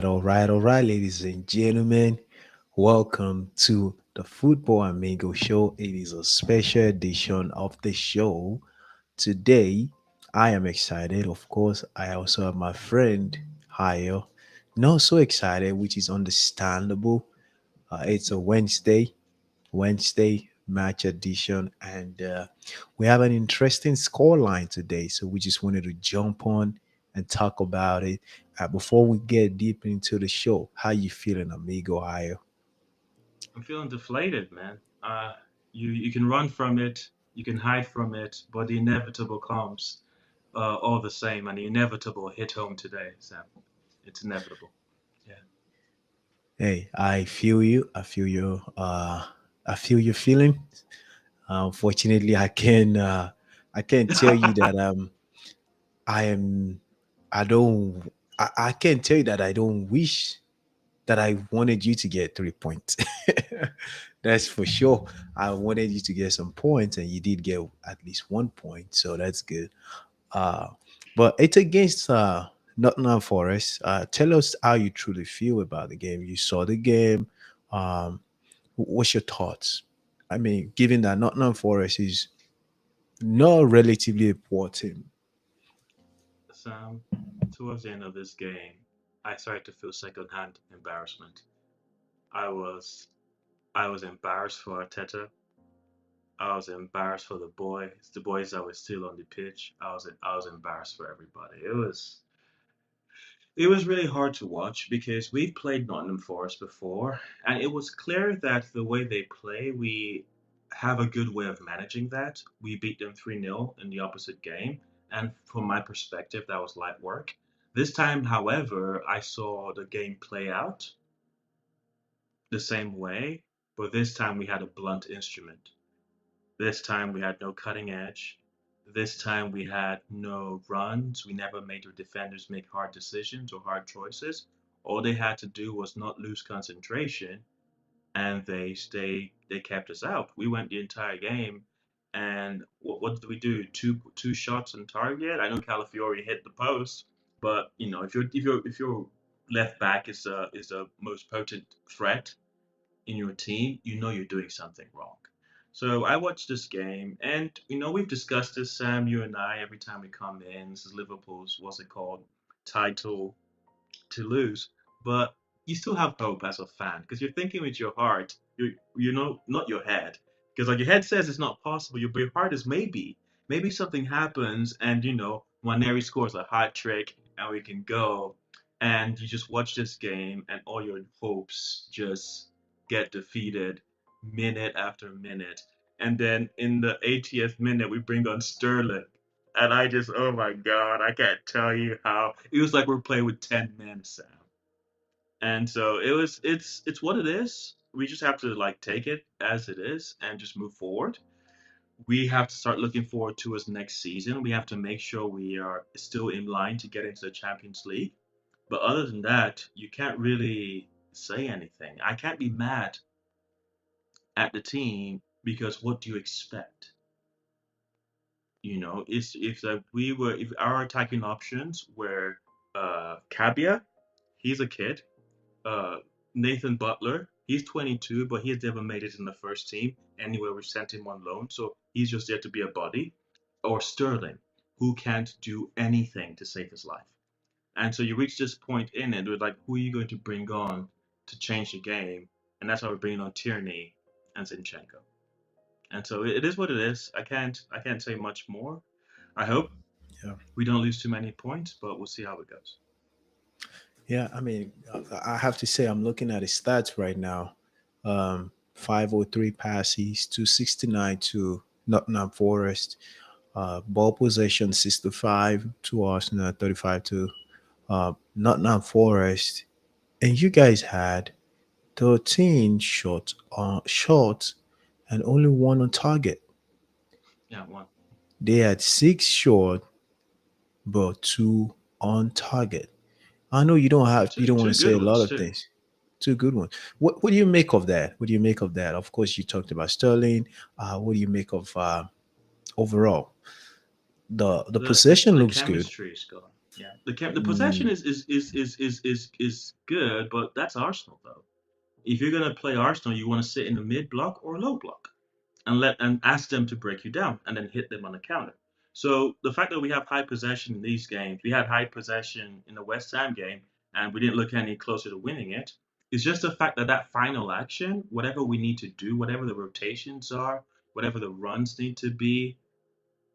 All right, ladies and gentlemen. Welcome to the Football Amigo Show. It is a special edition of the show. Today, I am excited. Of course, I also have my friend Hayo. Not so excited, which is understandable. It's a Wednesday match edition, and we have an interesting scoreline today. So we just wanted to jump on and talk about it. Before we get deep into the show, how you feeling, amigo? Hayo? I'm feeling deflated, man. You can run from it, you can hide from it, but the inevitable comes all the same, and the inevitable hit home today, Sam. It's inevitable. Yeah. Hey, I feel you. I feel you. I feel your feeling. Unfortunately, I can't tell you that I am I don't I can't tell you that I don't wish that I wanted you to get 3 points. That's for sure. I wanted you to get some points, and you did get at least 1 point, so that's good. Uh, but it's against Nottingham Forest. Tell us how you truly feel about the game. You saw the game. Um, what's your thoughts? I mean, given that Nottingham Forest is not relatively important. Sam, towards the end of this game, I started to feel secondhand embarrassment. I was I was embarrassed for Arteta. I was embarrassed for the boys that were still on the pitch. I was embarrassed for everybody. It was really hard to watch because we've played Nottingham Forest before, and it was clear that the way they play, we have a good way of managing that. We beat them 3-0 in the opposite game, and from my perspective, that was light work. This time, however, I saw the game play out the same way, but this time we had a blunt instrument. This time we had no cutting edge. This time we had no runs. We never made our defenders make hard decisions or hard choices. All they had to do was not lose concentration, and they kept us out. We went the entire game, and what did we do? Two shots on target. I know Calafiori hit the post, but if your left back is a most potent threat in your team, you're doing something wrong. So I watched this game, and we've discussed this, Sam, you and I, every time we come in. This is Liverpool's, what's it called, title to lose, but you still have hope as a fan because you're thinking with your heart, not your head, because like your head says it's not possible, your heart is maybe something happens, and Waneri scores a hat trick, and we can go, and you just watch this game, and all your hopes just get defeated minute after minute, and then in the 80th minute we bring on Sterling. And I just, oh my God, I can't tell you how it was like we're playing with 10 men, Sam. And so it's what it is. We just have to like take it as it is and just move forward. We have to start looking forward to us next season. We have to make sure we are still in line to get into the Champions League. But other than that, you can't really say anything. I can't be mad at the team because what do you expect? It's if our attacking options were Cabia, he's a kid. Uh, Nathan Butler, he's 22, but he's never made it in the first team anywhere. We've sent him on loan, so he's just there to be a body. Or Sterling, who can't do anything to save his life. And so you reach this point in it with like, who are you going to bring on to change the game? And that's why we're bringing on Tierney and Zinchenko. And so it is what it is. I can't say much more. I hope Yeah. we don't lose too many points, but we'll see how it goes. Yeah, I mean, I have to say, I'm looking at his stats right now. 503 passes, 269 to Nottingham Forest. Ball possession 65 to Arsenal, 35 to Nottingham Forest. And you guys had 13 shots and only one on target. Yeah, one. They had six short, but two on target. I know you Two don't want two to say good a lot ones of too. things. Two good ones. What do you make of that? What do you make of that? Of course, you talked about Sterling. What do you make of overall? The The possession the looks good. chemistry is gone. Yeah, the possession Mm, is good, but that's Arsenal though. If you're gonna play Arsenal, you want to sit in the mid block or low block and let and ask them to break you down and then hit them on the counter. So the fact that we have high possession in these games, we had high possession in the West Ham game, and we didn't look any closer to winning it. It's just the fact that that final action, whatever we need to do, whatever the rotations are, whatever the runs need to be,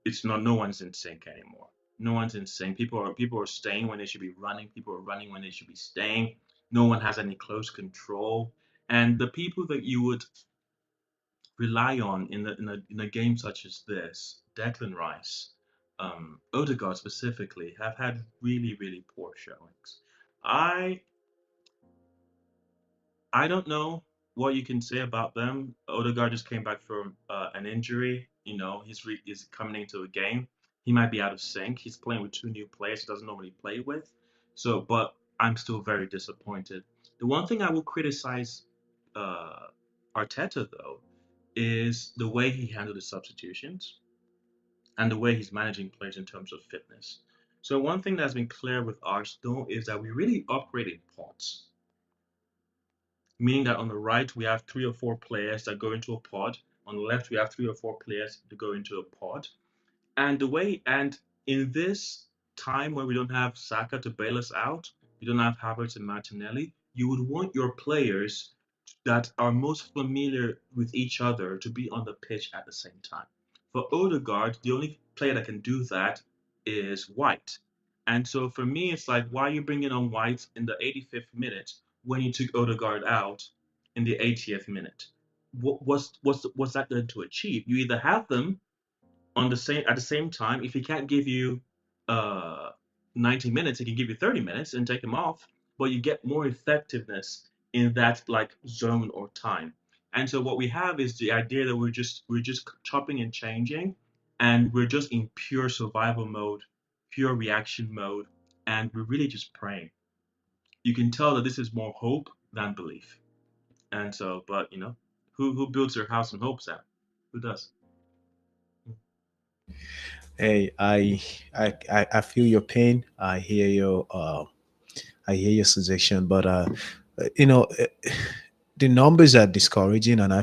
it's not. No one's in sync anymore. No one's in sync. People are staying when they should be running. People are running when they should be staying. No one has any close control. And the people that you would rely on in a game such as this, Declan Rice, Odegaard specifically, have had really poor showings. I I don't know what you can say about them. Odegaard just came back from an injury. He's coming into a game. He might be out of sync. He's playing with two new players he doesn't normally play with. So, but I'm still very disappointed. The one thing I will criticize uh, Arteta though is the way he handled his substitutions and the way he's managing players in terms of fitness. So one thing that's been clear with Arsenal is that we really operate in pods, meaning that on the right we have three or four players that go into a pod. On the left we have three or four players to go into a pod. And in this time where we don't have Saka to bail us out, we don't have Havertz and Martinelli, you would want your players that are most familiar with each other to be on the pitch at the same time. For Odegaard, the only player that can do that is White. And so for me, it's like, why are you bringing on White in the 85th minute when you took Odegaard out in the 80th minute? What's that going to achieve? You either have them on the same at the same time. If he can't give you uh 90 minutes, he can give you 30 minutes and take him off, but you get more effectiveness in that like zone or time. And so what we have is the idea that we're just chopping and changing, and we're just in pure survival mode, pure reaction mode, and we're really just praying. You can tell that this is more hope than belief. And so, but who builds their house on hope, Sam? Who does? hey, I feel your pain. I hear your suggestion, but you know, the numbers are discouraging, and I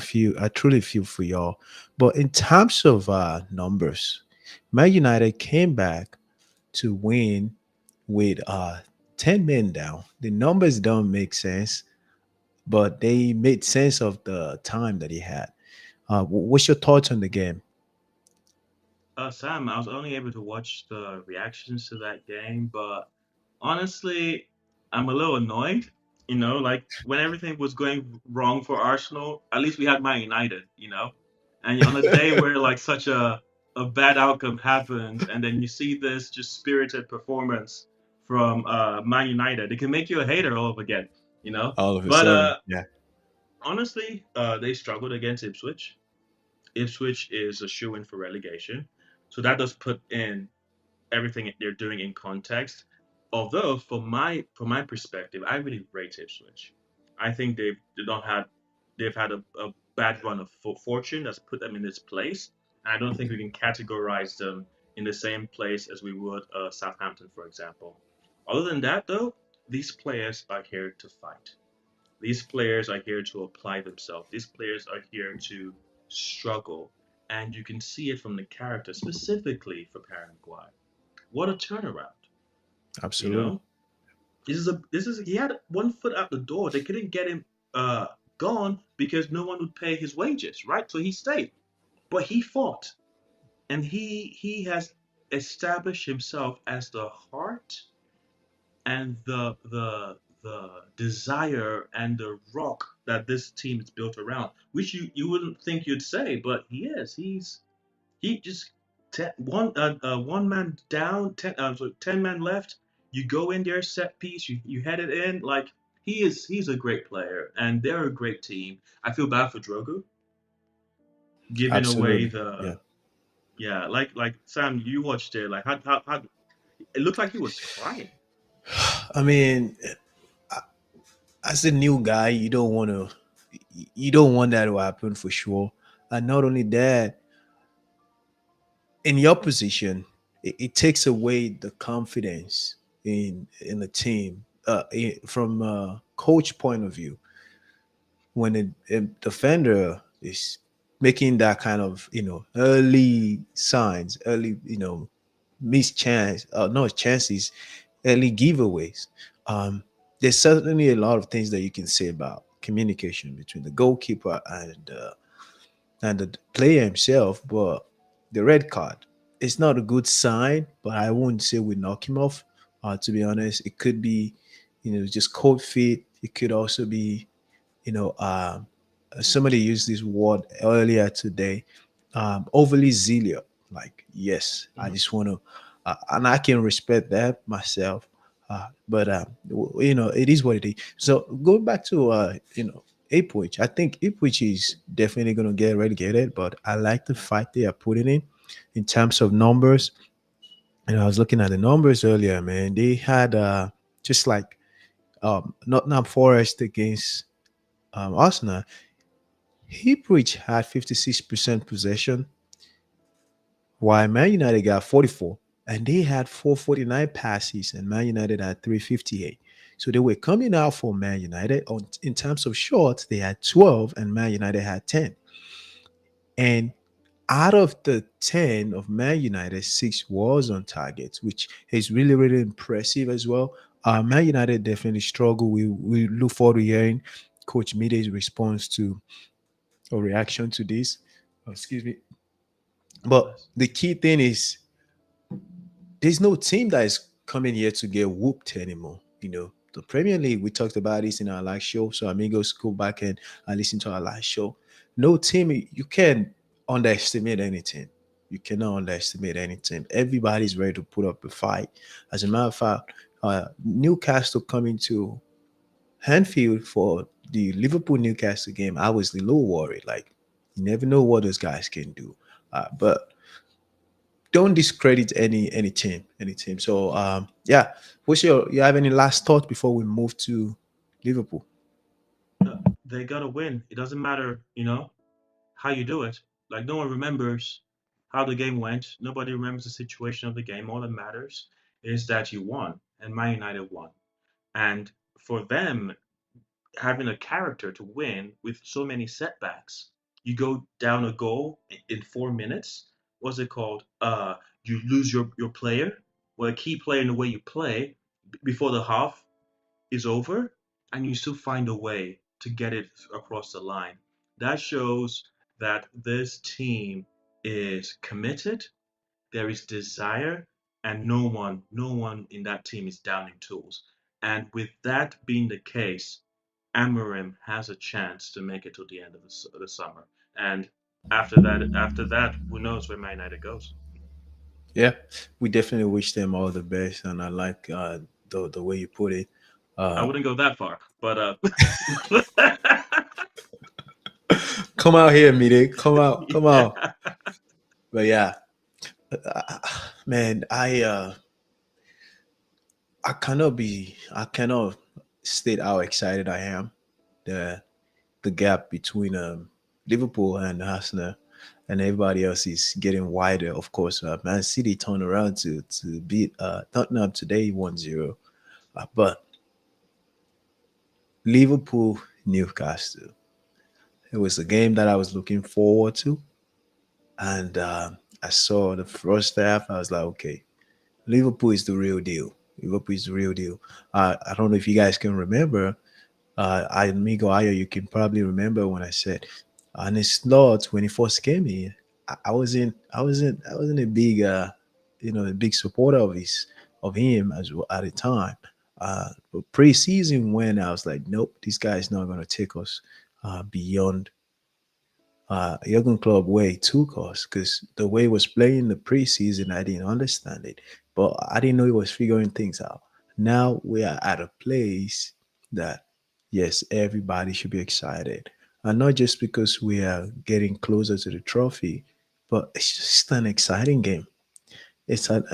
truly feel for y'all. But in terms of numbers, Man United came back to win with 10 men down. The numbers don't make sense, but they made sense of the time that he had. What's your thoughts on the game? Sam, I was only able to watch the reactions to that game, but honestly, I'm a little annoyed. Like when everything was going wrong for Arsenal, at least we had Man United, and on a day where like such a bad outcome happens, and then you see this just spirited performance from Man United, it can make you a hater all over again, you know. All of a But sudden, yeah, honestly, they struggled against Ipswich. Ipswich is a shoe-in for relegation. So that does put in everything they're doing in context. Although, from my perspective, I really rate Ipswich. I think they've had a bad run of fortune that's put them in this place. And I don't think we can categorize them in the same place as we would Southampton, for example. Other than that, though, these players are here to fight. These players are here to apply themselves. These players are here to struggle. And you can see it from the character, specifically for Harry Maguire. What a turnaround, you absolutely, know? This is he had one foot out the door. They couldn't get him gone because no one would pay his wages, right? So he stayed. But he fought. And he has established himself as the heart and the desire and the rock that this team is built around, which you wouldn't think you'd say, but he is. He just one man down, 10 men left. You go in there, set piece, you head it in. Like he's a great player, and they're a great team. I feel bad for Drogo giving away absolutely, yeah. the yeah, like Sam, you watched it. Like how it looked like he was crying. I mean, as a new guy, you don't want that to happen for sure. And not only that, in your position, it takes away the confidence in the team from a coach point of view when a defender is making that kind of early signs, early missed chance, not chances, early giveaways. Um, there's certainly a lot of things that you can say about communication between the goalkeeper and the player himself, but the red card, it's not a good sign, but I wouldn't say we knock him off. To be honest, it could be, just cold feet. It could also be somebody used this word earlier today, overly zealous. Like, yes, I Mhm. just want to, and I can respect that myself. But it is what it is. So going back to Ipswich, I think Ipswich is definitely going to get relegated. But I like the fight they are putting in terms of numbers. And I was looking at the numbers earlier, man. They had just like Nottingham Forest against Arsenal. Ipswich had 56% possession, while Man United got 44. And they had 449 passes, and Man United had 358. So they were coming out for Man United. In terms of shots, they had 12, and Man United had 10. And out of the 10 of Man United, 6 was on target, which is really, really impressive as well. Man United definitely struggle. We look forward to hearing Coach Mide's response to or reaction to this. Excuse me. But Bless. the key thing is there's no team that is coming here to get whooped anymore. The Premier League, we talked about this in our last show. So amigos, go back and listen to our last show. No team, you can't underestimate anything. You cannot underestimate anything. Everybody's ready to put up a fight. As a matter of fact, Newcastle coming to Hanfield for the Liverpool Newcastle game, I was a little worried. Like, you never know what those guys can do. But don't discredit any team. So yeah, what's you have any last thought before we move to Liverpool? Uh, they gotta win. It doesn't matter, how you do it. Like no one remembers how the game went. Nobody remembers the situation of the game. All that matters is that you won, and Man United won. And for them, having a character to win with so many setbacks, you go down a goal in 4 minutes. What's it called? You lose your player, well, a key player in the way you play before the half is over, and you still find a way to get it across the line. That shows that this team is committed, there is desire, and no one in that team is downing tools. And with that being the case, Amorim has a chance to make it to the end of the summer. And after that, who knows where Man United goes? Yeah, we definitely wish them all the best, and I like the way you put it. I Uh, wouldn't go that far, but Come out here, Mide. Come out, come out. yeah. But yeah, uh, man, I cannot state how excited I am. The gap between Liverpool and Arsenal and everybody else is getting wider. Of course, Man City turned around to beat Tottenham today 1-0. But Liverpool, Newcastle, it was a game that I was looking forward to. And I saw the first half. I was like, okay, Liverpool is the real deal. Liverpool is the real deal. I don't know if you guys can remember. Amigo Ayo, you can probably remember when I said on his slot when he first came in, I wasn't a big a big supporter of him as well at the time. But pre-season when I was like, nope, this guy is not gonna take us beyond Jurgen Klopp where he took us because the way he was playing the preseason, I didn't understand it, but I didn't know he was figuring things out. Now we are at a place that, yes, everybody should be excited, and not just because we are getting closer to the trophy, but it's just an exciting game. It's an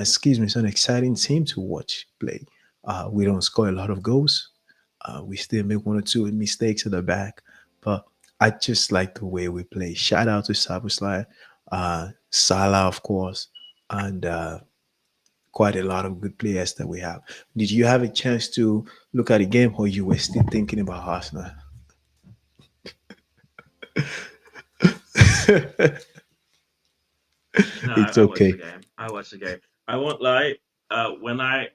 exciting team to watch play. We don't score a lot of goals. We still make one or two mistakes at the back, but I just like the way we play. Shout out to Sabuslai, Salah, of course, and quite a lot of good players that we have. Did you have a chance to look at the game, or you were still thinking about Arsenal? No, It's I watched the okay. game. I watched the game. I won't lie. When I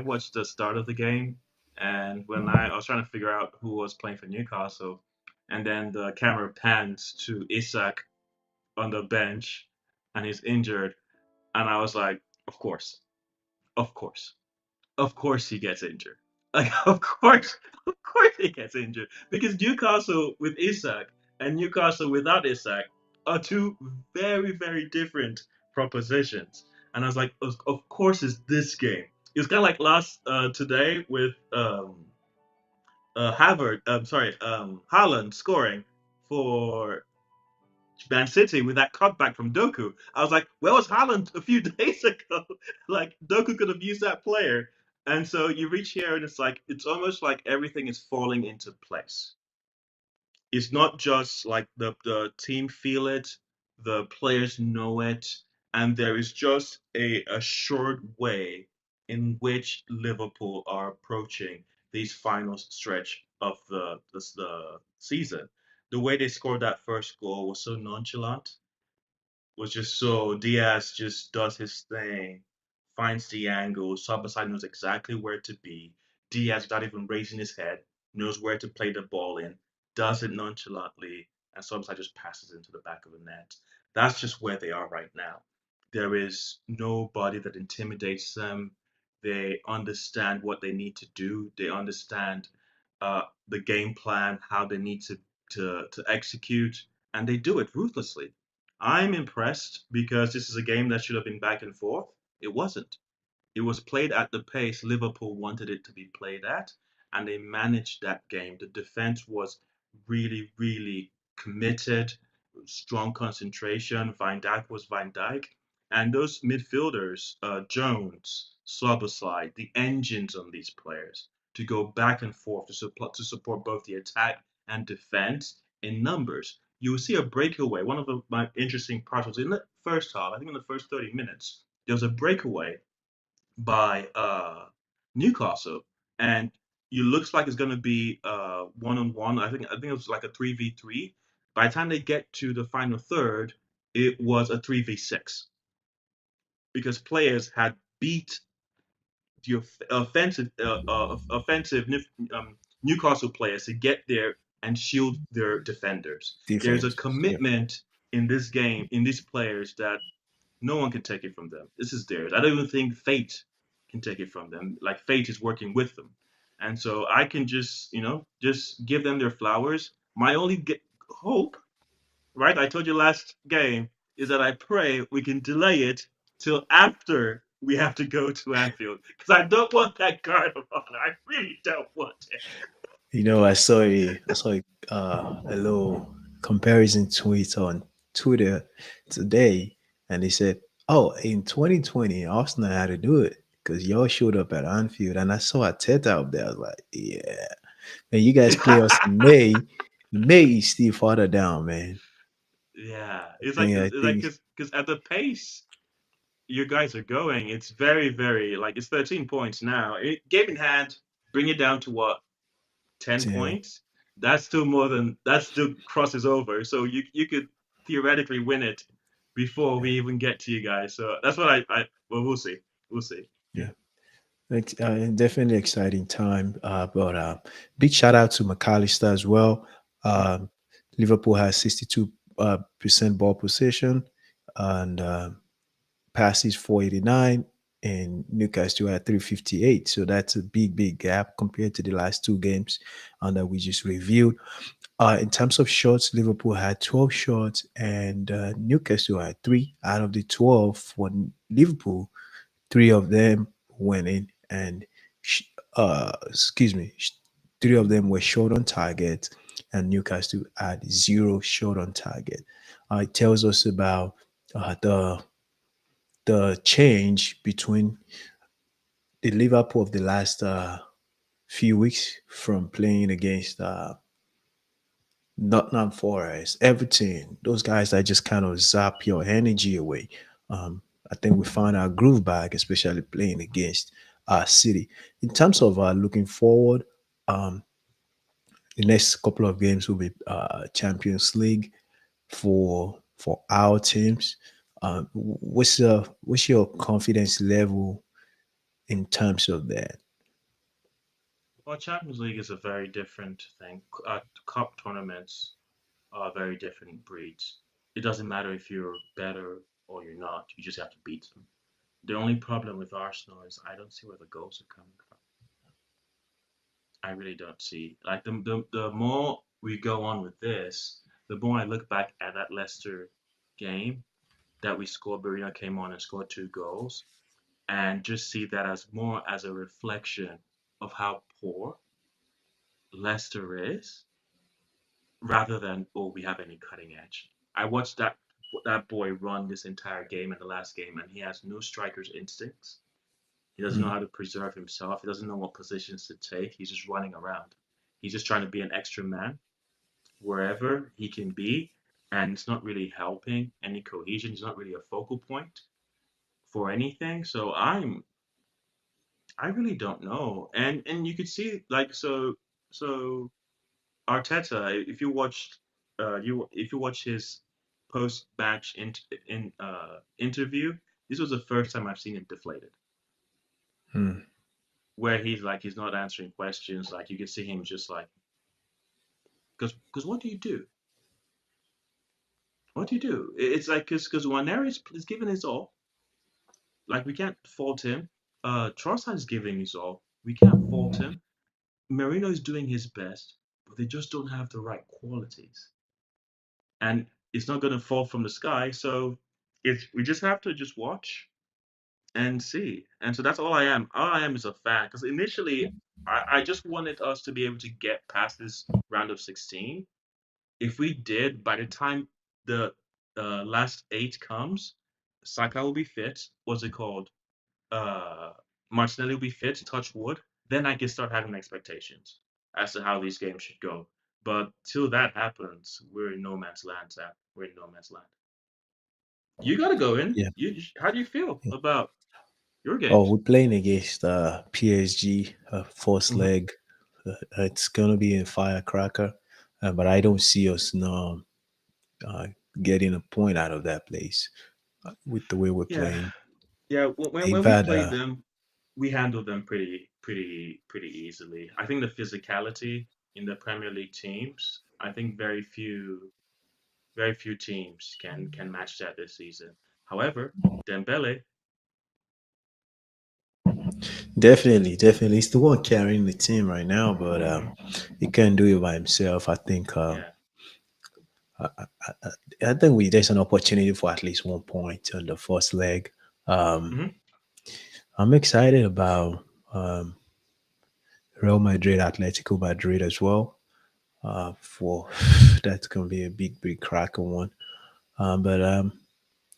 watched the start of the game, and when I was trying to figure out who was playing for Newcastle, and then the camera pans to Isak on the bench, and he's injured, and I was like, of course, of course he gets injured. Like, of course he gets injured because Newcastle with Isak and Newcastle without Isak are two very, very different propositions. And I was like, of course it's this game. It was kind of like last today with Haaland scoring for Man City with that cutback from Doku. I was like, where was Haaland a few days ago? Like Doku could have used that player. And so you reach here and it's like it's almost like everything is falling into place. It's not just like the team feel it, the players know it, and there is just a assured way in which Liverpool are approaching these final stretch of the season. The way they scored that first goal was so nonchalant, was just so Diaz just does his thing, finds the angle. Sabasai knows exactly where to be. Diaz, without even raising his head, knows where to play the ball in, does it nonchalantly, and Sabasai just passes into the back of the net. That's just where they are right now. There is nobody that intimidates them. They understand what they need to do. They understand the game plan, how they need to execute, and they do it ruthlessly. I'm impressed because this is a game that should have been back and forth. It wasn't. It was played at the pace Liverpool wanted it to be played at, and they managed that game. The defense was really, really committed, strong concentration. Van Dijk was Van Dijk. And those midfielders, Jones, Sloboslai, the engines on these players to go back and forth to support both the attack and defense in numbers. You will see a breakaway. One of my interesting parts was in the first half, I think in the first 30 minutes, there was a breakaway by Newcastle, and it looks like it's going to be one on one. I think it was like a 3v3. By the time they get to the final third, it was a 3v6 because players had beat the offensive Newcastle players to get there and shield their defenders. There's a Defense. Yeah. commitment in this game, in these players, that no one can take it from them. This is theirs. I don't even think fate can take it from them. Like fate is working with them, and so I can just give them their flowers. My only hope, right? I told you last game is that I pray we can delay it till after we have to go to Anfield because I don't want that guard of honor. I really don't want it. I saw a little comparison tweet on Twitter today, and they said, "Oh, in 2020, Arsenal had to do it because y'all showed up at Anfield." And I saw a Teta up there. I was like, "Yeah, man, you guys play us in May. May is still farther down, man." Yeah, it's like I it's like think, because at the pace you guys are going, it's very, very like it's 13 points now. Game in hand, bring it down to what 10 yeah, points. That's still more than that still crosses over. So you could theoretically win it before we yeah, even get to you guys. So that's what I well we'll see. We'll see. yeah. Definitely exciting time. But big shout out to McAllister as well. Um, Liverpool has 62 percent ball possession and passes 489, and Newcastle at 358. So that's a big gap compared to the last two games that we just reviewed. In terms of shots, Liverpool had 12 shots and Newcastle had three out of the 12 for Liverpool. Three of them went in, and excuse me, three of them were short on target, and Newcastle had zero short on target. It tells us about the change between the Liverpool of the last few weeks from playing against Nottingham Forest, Everton, those guys that just kind of zap your energy away. I think we found our groove back, especially playing against City. In terms of looking forward, um, the next couple of games will be Champions League for our teams. What's your confidence level in terms of that? Well, Champions League is a very different thing. Cup tournaments are very different breeds. It doesn't matter if you're better or you're not. You just have to beat them. The only problem with Arsenal is I don't see where the goals are coming from. I really don't see. Like the more we go on with this, the more I look back at that Leicester game that we scored. Barina came on and scored 2 goals, and just see that as more as a reflection of how poor Leicester is, rather than oh we have any cutting edge. I watched that boy run this entire game in the last game, and he has no striker's instincts. He doesn't know Mm, how to preserve himself. He doesn't know what positions to take. He's just running around. He's just trying to be an extra man wherever he can be, and it's not really helping any cohesion. He's not really a focal point for anything. So I really don't know. And you could see like so Arteta, if you watched you if you watch his post match interview, this was the first time I've seen him deflated. mm. Where he's not answering questions, like you can see him just like because what do you do? What do you do? It's like because Waneri is giving his all. Like we can't fault him. Trossard is giving his all. We can't fault him. Marino is doing his best, but they just don't have the right qualities. And it's not going to fall from the sky. So we just have to just watch and see. And so that's all I am. All I am is a fan. Because initially, I just wanted us to be able to get past this round of 16. If we did, by the time the last eight comes, Saka will be fit. What's it called? uh, Martinelli will be fit, touch wood, then I can start having expectations as to how these games should go. But till that happens, we're in no man's land, Sam. We're in no man's land. You got to go in. Yeah. How do you feel about your Oh, games? we're playing against PSG, first Hmm. leg. It's gonna be a firecracker, but I don't see us now uh, getting a point out of that place with the way we're Yeah, playing. yeah. They've When we had played them, we handled them pretty easily. I think the physicality in the Premier League teams. I think very few teams can match that this season. However, Dembele. definitely, he's the one carrying the team right now, but he can't do it by himself. Yeah. I, I think we there's an opportunity for at least 1 point on the first leg. Um, Hmm. I'm excited about um, Real Madrid, Atletico Madrid as well. For that's gonna be a big cracker one. But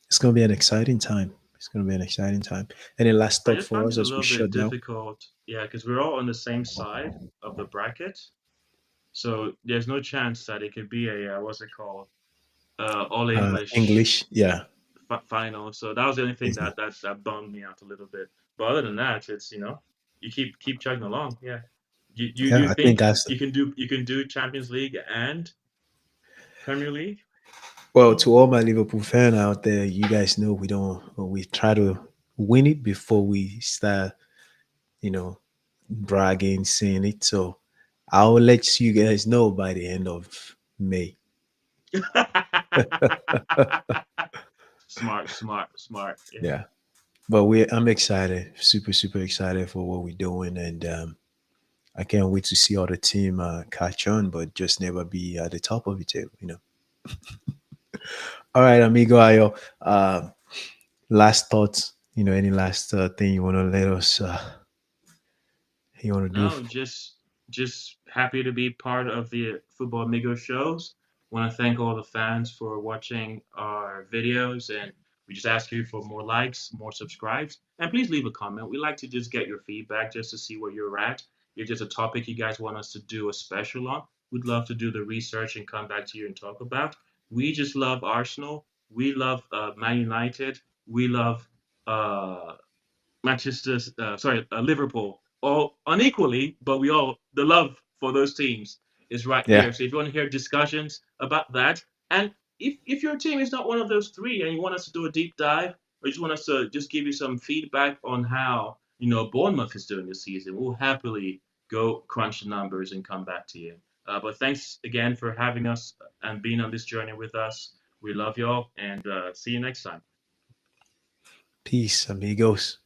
it's gonna be an exciting time. It's gonna be an exciting time. Any last I thought just for find us it a as we little bit shut down? difficult. Yeah, because we're all on the same side of the bracket. So there's no chance that it could be a what's it called? All English English, yeah. final. So that was the only thing It's not. that bummed me out a little bit. But other than that, it's you keep chugging along. Yeah. You Yeah, I think think that's you can do Champions League and Premier League? well to all my Liverpool fan out there. You guys know we don't. We try to win it before we start. You know, bragging, saying it. So I'll let you guys know by the end of May. Smart, smart, smart. Yeah. Yeah. But I'm excited, super excited for what we're doing, and I can't wait to see all the team catch on, but just never be at the top of the table. All right, amigo Ayo. Last thoughts. Any last thing you want to let us? You want to do? No, just happy to be part of the Football Amigos shows. Want to thank all the fans for watching our videos, and we just ask you for more likes, more subscribes, and please leave a comment. We like to just get your feedback just to see where you're at. If there's a topic you guys want us to do a special on, we'd love to do the research and come back to you and talk about. We just love Arsenal. We love Man United. We love uh, Liverpool, all unequally, but we all the love for those teams is right Yeah. here. So if you want to hear discussions about that, and if your team is not one of those three, and you want us to do a deep dive, or you just want us to just give you some feedback on how Bournemouth is doing this season, we'll happily go crunch the numbers and come back to you. But thanks again for having us and being on this journey with us. We love y'all, and see you next time. Peace, amigos.